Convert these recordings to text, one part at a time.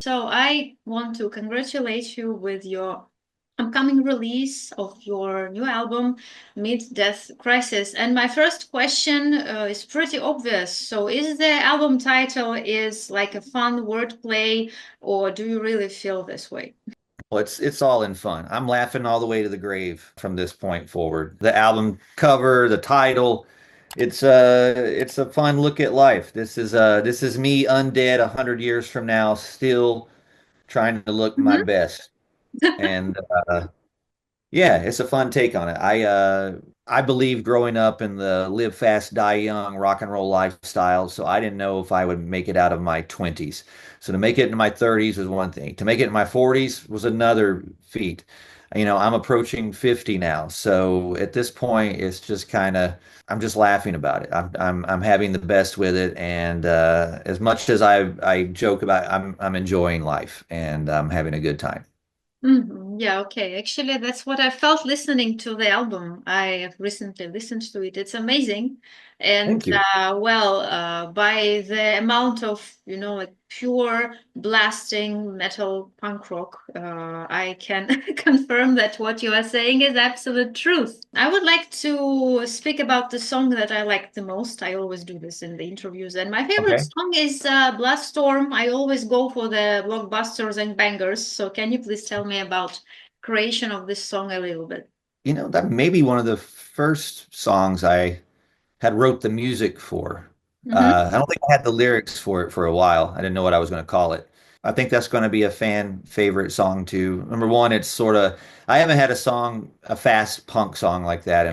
So I want to congratulate you with your upcoming release of your new album, Mid-Death Crisis. And my first question is pretty obvious. So is the album title is like a fun wordplay, or do you really feel this way? Well, it's all in fun. I'm laughing all the way to the grave from this point forward. The album cover, the title, it's a fun look at life. This is me undead 100 years from now, still trying to look my Mhm. best. And yeah, it's a fun take on it. I believe growing up in the live fast, die young rock and roll lifestyle, so I didn't know if I would make it out of my 20s. So to make it in my 30s was one thing. To make it in my 40s was another feat. I'm approaching 50 now. So at this point, it's just kind of I'm just laughing about it. I'm having the best with it, and as much as I joke about it, I'm enjoying life and I'm having a good time. Yeah, okay. Actually, that's what I felt listening to the album. I have recently listened to it. It's amazing. And Thank you. by the amount of, like pure blasting metal punk rock, I can confirm that what you are saying is absolute truth. I would like to speak about the song that I like the most. I always do this in the interviews. And my favorite Okay. song is Bloodstorm. I always go for the blockbusters and bangers. So can you please tell me about creation of this song a little bit? That may be one of the first songs I had wrote the music for. Mm-hmm. I don't think I had the lyrics for it for a while. I didn't know what I was going to call it. I think that's going to be a fan favorite song too. Number one, it's sort of I haven't had a fast punk song like that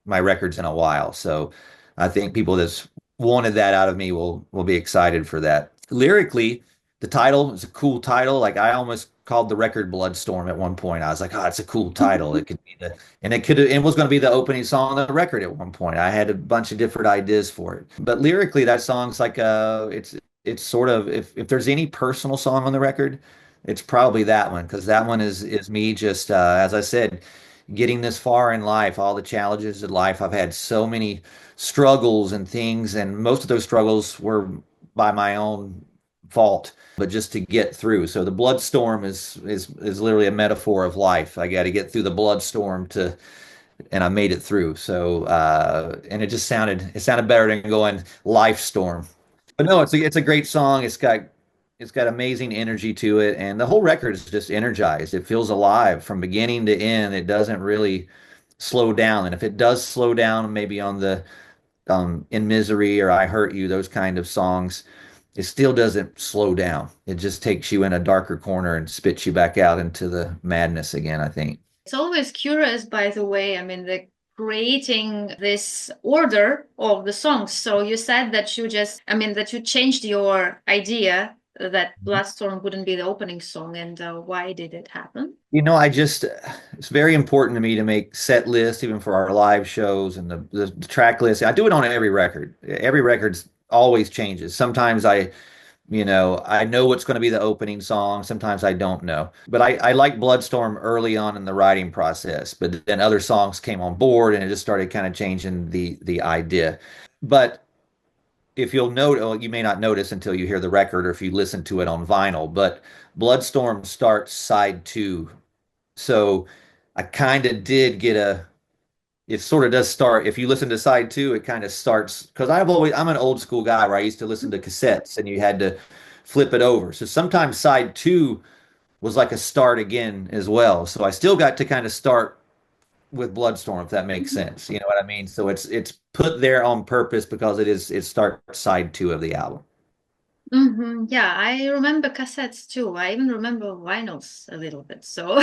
my records in a while. So I think people that's wanted that out of me will be excited for that. Lyrically, the title is a cool title. Like I almost called the record Bloodstorm at one point. I was like, oh, it's a cool title. It could be the and it was going to be the opening song on the record at one point. I had a bunch of different ideas for it. But lyrically, that song's like it's sort of if there's any personal song on the record, it's probably that one because that one is me just as I said, getting this far in life, all the challenges in life. I've had so many struggles and things, and most of those struggles were by my own fault, but just to get through. So the blood storm is literally a metaphor of life. I got to get through the blood storm and I made it through. So and it sounded better than going life storm. But no, it's a great song. It's got amazing energy to it, and the whole record is just energized. It feels alive from beginning to end. It doesn't really slow down, and if it does slow down, maybe on the In Misery or I Hurt You, those kind of songs, it still doesn't slow down. It just takes you in a darker corner and spits you back out into the madness again, I think. It's always curious, by the way. I mean, the creating this order of the songs. So you said that that you changed your idea that Bloodstorm wouldn't be the opening song, and why did it happen? It's very important to me to make set lists, even for our live shows and the track list. I do it on every record. Every record's always changes. Sometimes I know what's going to be the opening song. Sometimes I don't know. But I like Bloodstorm early on in the writing process, but then other songs came on board and it just started kind of changing the idea. But if you'll note, well, you may not notice until you hear the record or if you listen to it on vinyl, but Bloodstorm starts side two. So I kind of did get it sort of does start. If you listen to side two, it kind of starts because I'm an old school guy where I used to listen to cassettes and you had to flip it over. So sometimes side two was like a start again as well. So I still got to kind of start with Bloodstorm, if that makes sense. You know what I mean? So it's put there on purpose because it starts side two of the album. Yeah, I remember cassettes too. I even remember vinyls a little bit. So,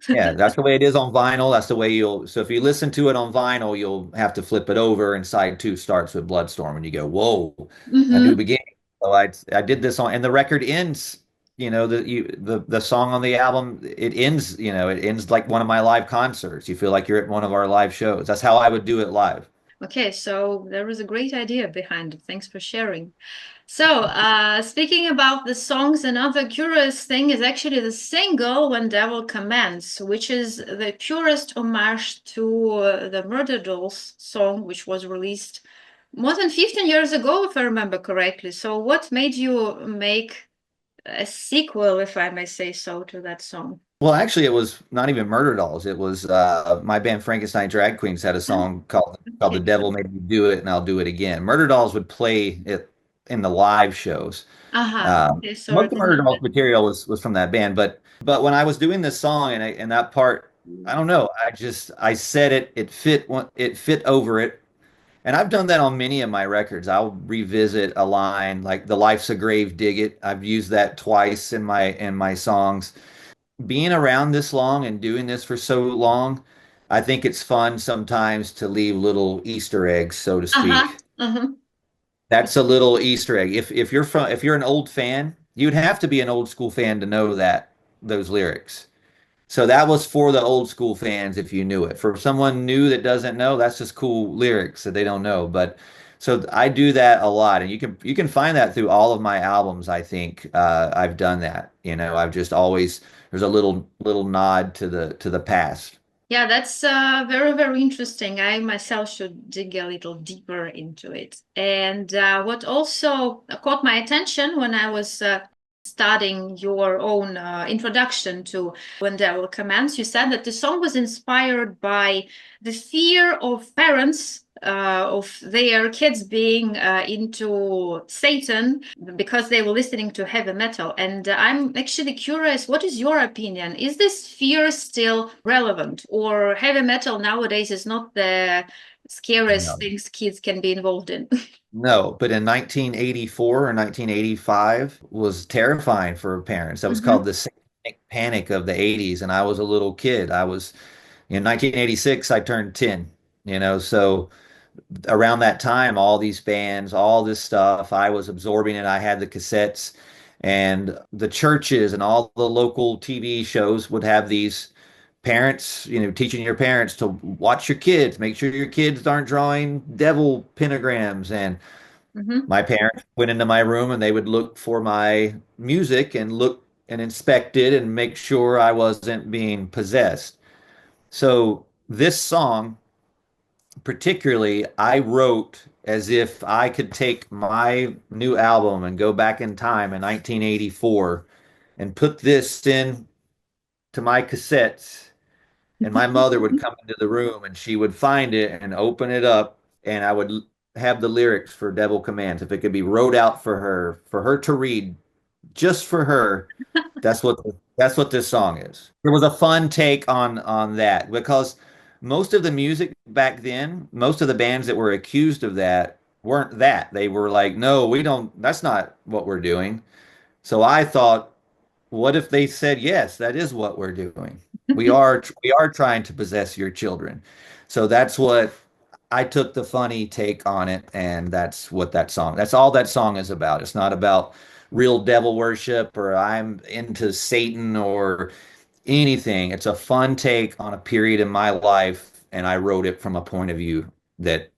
Yeah, that's the way it is on vinyl. That's the way so if you listen to it on vinyl, you'll have to flip it over and side two starts with Bloodstorm and you go, whoa, a new Mhm. beginning. So I did this on, and the record ends, the song on the album, it ends like one of my live concerts. You feel like you're at one of our live shows. That's how I would do it live. Okay, so there is a great idea behind it. Thanks for sharing. So, speaking about the songs, another curious thing is actually the single When Devil Commands, which is the purest homage to the Murder Dolls song, which was released more than 15 years ago, if I remember correctly. So, what made you make a sequel, if I may say so, to that song. Well, actually, it was not even Murder Dolls. It was my band Frankenstein Drag Queens had a song called "The Okay. Devil Made Me Do It," and I'll do it again. Murder Dolls would play it in the live shows. Uh-huh. Um, Okay, sorry, Most of didn't Murder know Dolls that. material was from that band, but when I was doing this song and that part, I don't know. I said it fit over it. And I've done that on many of my records. I'll revisit a line like "The Life's a Grave, Dig It." I've used that twice in my songs. Being around this long and doing this for so long, I think it's fun sometimes to leave little Easter eggs, so to Uh-huh. speak. Uh-huh. That's a little Easter egg. If you're an old fan, you'd have to be an old school fan to know that those lyrics. So that was for the old school fans if you knew it. For someone new that doesn't know, that's just cool lyrics that they don't know. But so I do that a lot, and you can find that through all of my albums. I think I've done that. You know, I've just always there's a little nod to the past. Yeah, that's very, very interesting. I myself should dig a little deeper into it. And what also caught my attention when I was studying your own introduction to When Devil Commands, you said that the song was inspired by the fear of parents of their kids being into Satan because they were listening to heavy metal. And I'm actually curious, what is your opinion? Is this fear still relevant, or heavy metal nowadays is not the scariest No. things kids can be involved in? No, but in 1984 or 1985 was terrifying for parents. That was called Hmm. the satanic panic of the 80s, and I was a little kid. I was in 1986, I turned 10, you know, so around that time, all these bands, all this stuff, I was absorbing it. I had the cassettes, and the churches and all the local TV shows would have these parents, you know, teaching your parents to watch your kids, make sure your kids aren't drawing devil pentagrams. And Hmm. my parents went into my room and they would look for my music and look and inspect it and make sure I wasn't being possessed. So this song particularly, I wrote as if I could take my new album and go back in time in 1984 and put this in to my cassettes, and my mother would come into the room and she would find it and open it up, and I would have the lyrics for Devil Commands. If it could be wrote out for her to read, just for her, that's what this song is. It was a fun take on that because most of the music back then, most of the bands that were accused of that weren't that. They were like, no, we don't, that's not what we're doing. So I thought, what if they said, yes, that is what we're doing. We are trying to possess your children. So that's what I took the funny take on it, and that's all that song is about. It's not about real devil worship or I'm into Satan or anything. It's a fun take on a period in my life, and I wrote it from a point of view that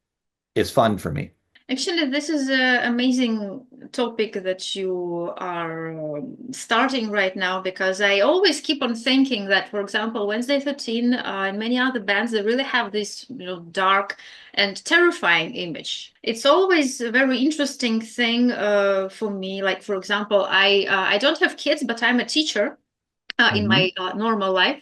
is fun for me. Actually, this is an amazing topic that you are starting right now because I always keep on thinking that, for example, Wednesday 13 and many other bands, they really have this, dark and terrifying image. It's always a very interesting thing for me. Like, for example, I don't have kids, but I'm a teacher in Mhm. my normal life.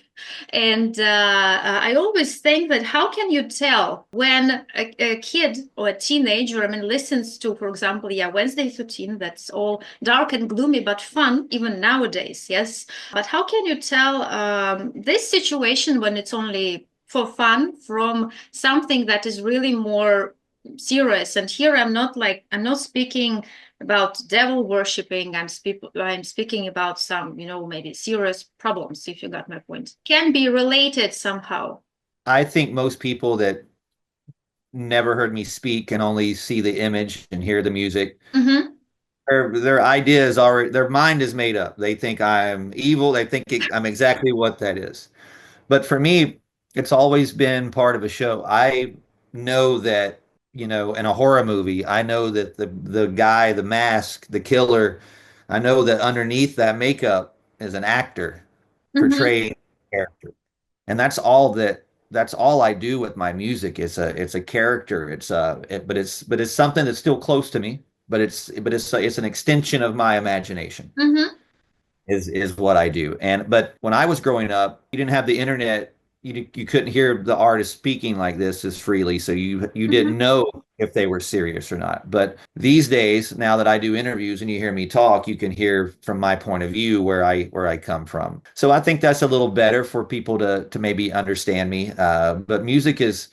And I always think that how can you tell when a kid or a teenager, I mean, listens to, for example, yeah, Wednesday 13, that's all dark and gloomy, but fun, even nowadays, yes. But how can you tell this situation when it's only for fun from something that is really more serious? And here I'm not speaking about devil worshipping. I'm speaking about some, maybe serious problems, if you got my point. Can be related somehow. I think most people that never heard me speak and only see the image and hear the music, Mm-hmm. their idea is already their mind is made up. They think I'm evil. They think I'm exactly what that is. But for me, it's always been part of a show. I know that, you know, in a horror movie, I know that the guy, the mask, the killer, I know that underneath that makeup is an actor Mm-hmm. portraying a character. And that's all I do with my music. It's a character. But it's something that's still close to me, but it's an extension of my imagination. Mm-hmm. is what I do. And but when I was growing up, you didn't have the internet. You couldn't hear the artist speaking like this as freely, so you Mhm. didn't know if they were serious or not. But these days, now that I do interviews and you hear me talk, you can hear from my point of view where I come from. So I think that's a little better for people to maybe understand me. But music is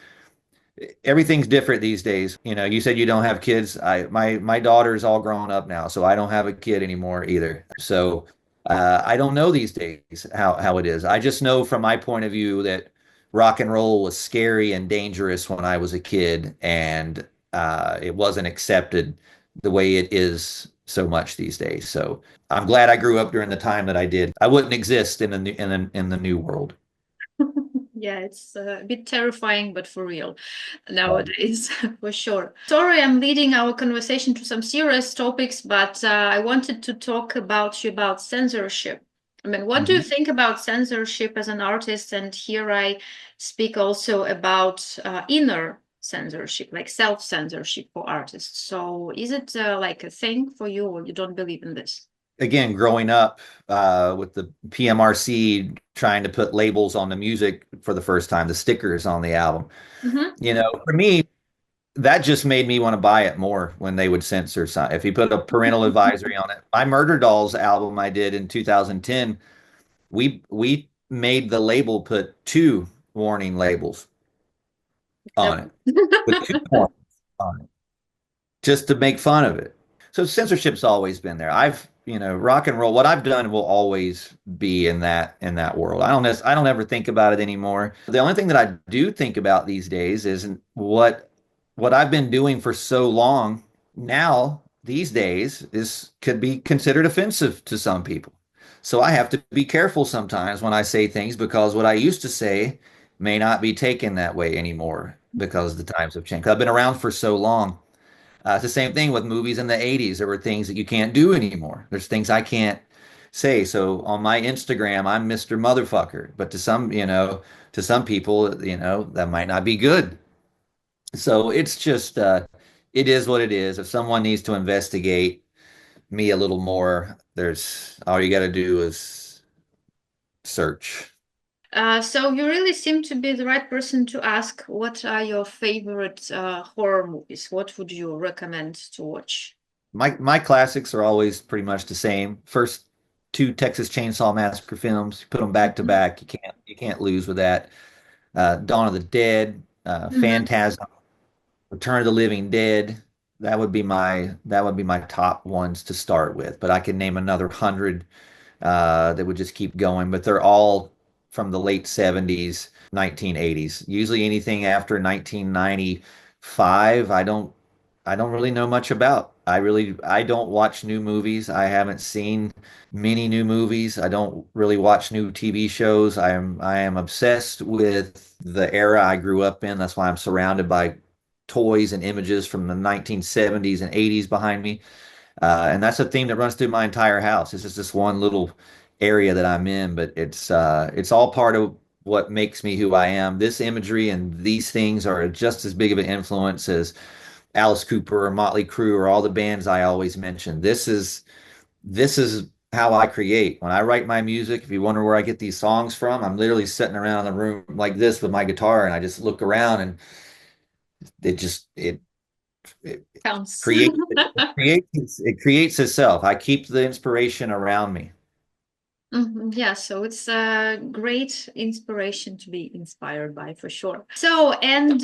everything's different these days. You know, you said you don't have kids. My daughter's all grown up now, so I don't have a kid anymore either. So I don't know these days how it is. I just know from my point of view that rock and roll was scary and dangerous when I was a kid, and it wasn't accepted the way it is so much these days. So I'm glad I grew up during the time that I did. I wouldn't exist in in the new world. Yeah, it's a bit terrifying, but for real nowadays, for sure. Sorry, I'm leading our conversation to some serious topics, but I wanted to talk about you about censorship. I mean, what do you Mhm. think about censorship as an artist? And here I speak also about inner censorship, like self-censorship for artists. So, is it like a thing for you, or you don't believe in this? Again, growing up with the PMRC trying to put labels on the music for the first time, the stickers on the album, Mm-hmm. you know, for me, that just made me want to buy it more when they would censor some. If you put a parental advisory on it, my Murder Dolls album I did in 2010, we made the label put two warning labels on it with two warnings on it just to make fun of it. So censorship's always been there. You know, rock and roll, what I've done will always be in that world. I don't ever think about it anymore. The only thing that I do think about these days is what I've been doing for so long now these days is could be considered offensive to some people. So I have to be careful sometimes when I say things because what I used to say may not be taken that way anymore because the times have changed. I've been around for so long. It's the same thing with movies in the 80s. There were things that you can't do anymore. There's things I can't say. So on my Instagram, I'm Mr. Motherfucker. But to some, you know, to some people, you know, that might not be good. So it's just, it is what it is. If someone needs to investigate me a little more, there's all you got to do is search. So you really seem to be the right person to ask what are your favorite horror movies? What would you recommend to watch? My classics are always pretty much the same. First two Texas Chainsaw Massacre films, put them back to Mhm. back. You can't lose with that. Dawn of the Dead, Mhm. Phantasm, Return of the Living Dead. That would be my top ones to start with. But I can name another 100 that would just keep going. But they're all from the late 70s, 1980s. Usually anything after 1995, I don't really know much about. I don't watch new movies. I haven't seen many new movies. I don't really watch new TV shows. I am obsessed with the era I grew up in. That's why I'm surrounded by toys and images from the 1970s and 80s behind me. And that's a theme that runs through my entire house. This is just one little area that I'm in, but it's all part of what makes me who I am. This imagery and these things are just as big of an influence as Alice Cooper or Motley Crue or all the bands I always mention. This is how I create. When I write my music, if you wonder where I get these songs from, I'm literally sitting around in the room like this with my guitar and I just look around and it just it Counts. creates it creates itself. I keep the inspiration around me. Mhm. Yeah, so it's a great inspiration to be inspired by for sure. So, and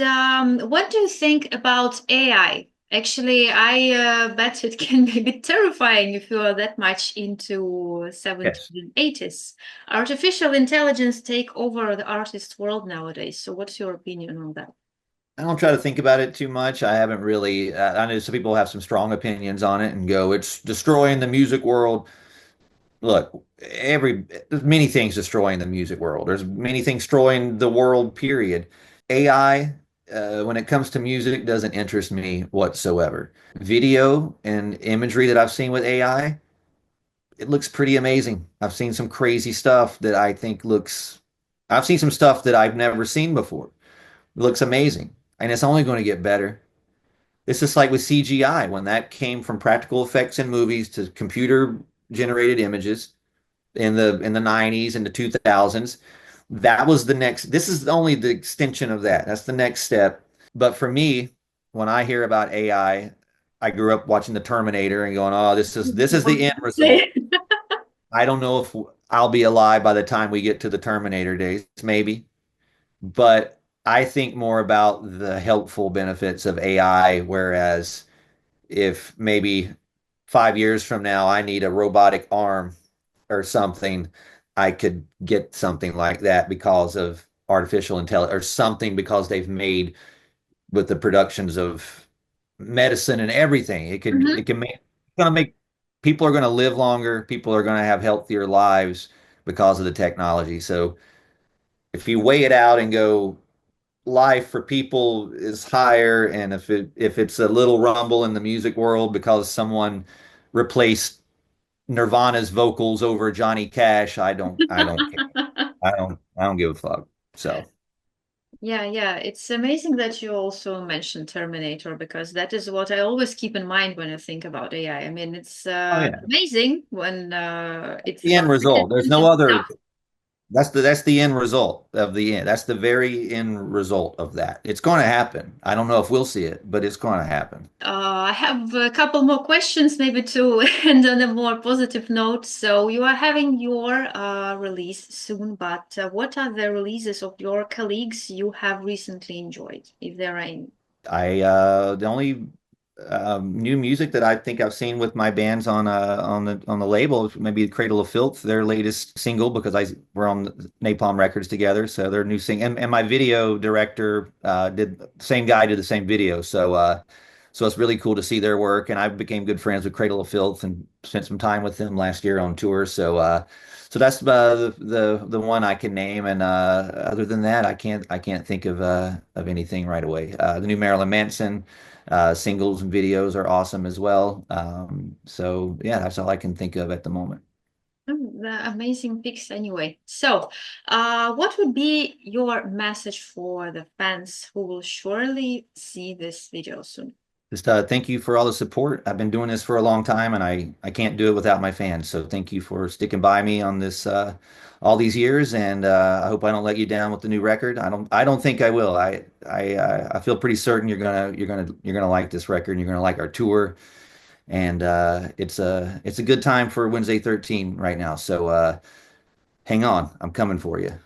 what do you think about AI? Actually, I bet it can be a bit terrifying if you are that much into 70s Yes. and 80s. Artificial intelligence take over the artist world nowadays. So, what's your opinion on that? I don't try to think about it too much. I haven't really. I know some people have some strong opinions on it and go, it's destroying the music world. Look, there's many things destroying the music world. There's many things destroying the world, period. AI, when it comes to music, doesn't interest me whatsoever. Video and imagery that I've seen with AI, it looks pretty amazing. I've seen some crazy stuff that I've seen some stuff that I've never seen before. It looks amazing. And it's only going to get better. It's just like with CGI, when that came from practical effects in movies to computer generated images, in the 90s and the 2000s. That was the next. This is only the extension of that. That's the next step. But for me, when I hear about I grew up watching the Terminator and going, "Oh, this is the end result." I don't know if I'll be alive by the time we get to the Terminator days, maybe, but I think more about the helpful benefits of AI, whereas if maybe 5 years from now I need a robotic arm or something, I could get something like that because of artificial intelligence or something because they've made with the productions of medicine and everything. Mhm. It can make it's gonna make people are gonna live longer, people are gonna have healthier lives because of the technology. So if you weigh it out and go life for people is higher, and if it's a little rumble in the music world because someone replaced Nirvana's vocals over Johnny Cash, I don't care. I don't give a fuck. So, Yeah, yeah. It's amazing that you also mentioned Terminator because that is what I always keep in mind when I think about AI. I mean, it's oh yeah, amazing when it's the end about result. There's medicine no and other. stuff. That's the end result of the end. That's the very end result of that. It's going to happen. I don't know if we'll see it, but it's going to happen. I have a couple more questions, maybe to end on a more positive note. So you are having your release soon, but what are the releases of your colleagues you have recently enjoyed, if there are any? The only new music that I think I've seen with my bands on the label is maybe Cradle of Filth, their latest single, because I we're on Napalm Records together, so their new sing and my video director did same guy did the same video, so it's really cool to see their work, and I became good friends with Cradle of Filth and spent some time with them last year on tour, so that's the one I can name, and other than that, I can't think of anything right away. The new Marilyn Manson singles and videos are awesome as well. So yeah, that's all I can think of at the moment. The amazing picks anyway. So, what would be your message for the fans who will surely see this video soon? Just thank you for all the support. I've been doing this for a long time, and I can't do it without my fans. So thank you for sticking by me on this all these years, and I hope I don't let you down with the new record. I don't think I will. I feel pretty certain you're gonna like this record, and you're gonna like our tour, and it's a good time for Wednesday 13 right now. So hang on, I'm coming for you.